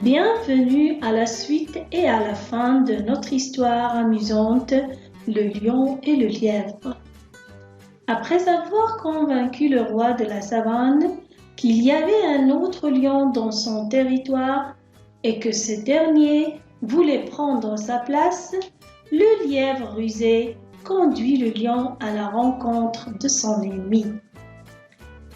Bienvenue à la suite et à la fin de notre histoire amusante, le lion et le lièvre. Après avoir convaincu le roi de la savane qu'il y avait un autre lion dans son territoire et que ce dernier voulait prendre sa place, le lièvre rusé conduit le lion à la rencontre de son ennemi.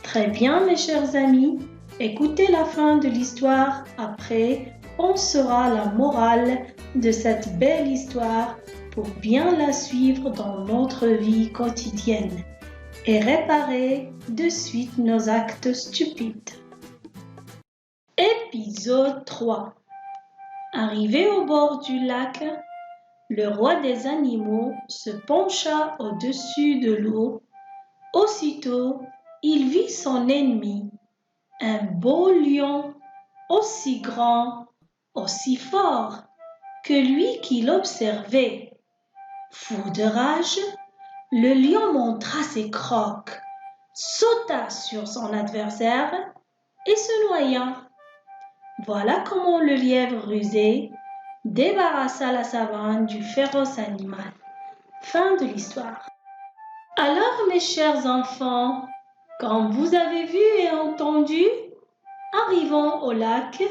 Très bien, mes chers amis, écoutez la fin de l'histoire. Après, on saura la morale de cette belle histoire pour bien la suivre dans notre vie quotidienne et réparer de suite nos actes stupides. Épisode 3. Arrivé au bord du lac, le roi des animaux se pencha au-dessus de l'eau. Aussitôt, il vit son ennemi, un beau lion, aussi grand, aussi fort que lui qui l'observait. Fou de rage, le lion montra ses crocs, sauta sur son adversaire et se noya. Voilà comment le lièvre rusé débarrassa la savane du féroce animal. Fin de l'histoire. Alors, mes chers enfants, quand vous avez vu et entendu, arrivant au lac,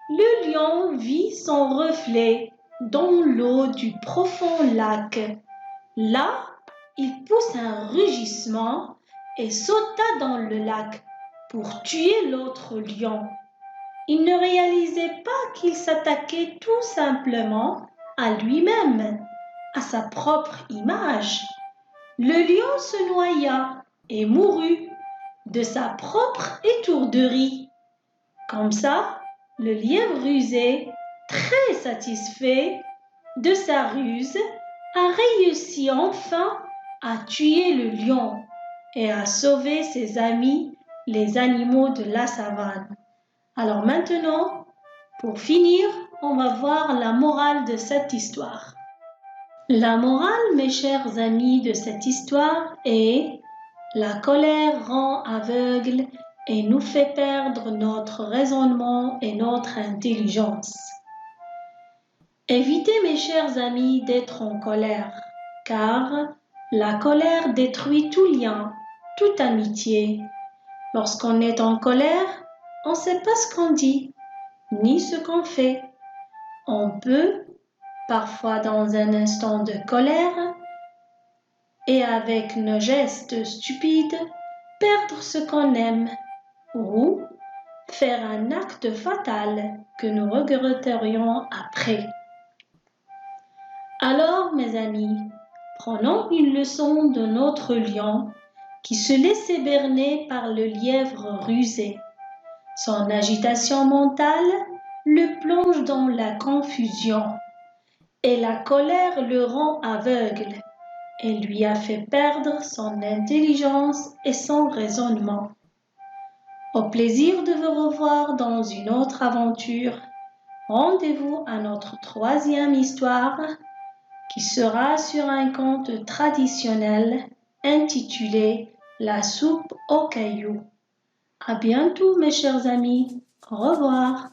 le lion vit son reflet dans l'eau du profond lac. Là, il poussa un rugissement et sauta dans le lac pour tuer l'autre lion. Il ne réalisait pas qu'il s'attaquait tout simplement à lui-même, à sa propre image. Le lion se noya et mourut de sa propre étourderie. Comme ça, le lièvre rusé, très satisfait de sa ruse, a réussi enfin à tuer le lion et à sauver ses amis, les animaux de la savane. Alors maintenant, pour finir, on va voir la morale de cette histoire. La morale, mes chers amis, de cette histoire est: la colère rend aveugle et nous fait perdre notre raisonnement et notre intelligence. Évitez, mes chers amis, d'être en colère, car la colère détruit tout lien, toute amitié. Lorsqu'on est en colère, on ne sait pas ce qu'on dit, ni ce qu'on fait. On peut, parfois dans un instant de colère, et avec nos gestes stupides, perdre ce qu'on aime ou faire un acte fatal que nous regretterions après. Alors, mes amis, prenons une leçon de notre lion qui se laissait berner par le lièvre rusé. Son agitation mentale le plonge dans la confusion et la colère le rend aveugle et lui a fait perdre son intelligence et son raisonnement. Au plaisir de vous revoir dans une autre aventure. Rendez-vous à notre 3e histoire qui sera sur un conte traditionnel intitulé La soupe aux cailloux. À bientôt, mes chers amis. Au revoir.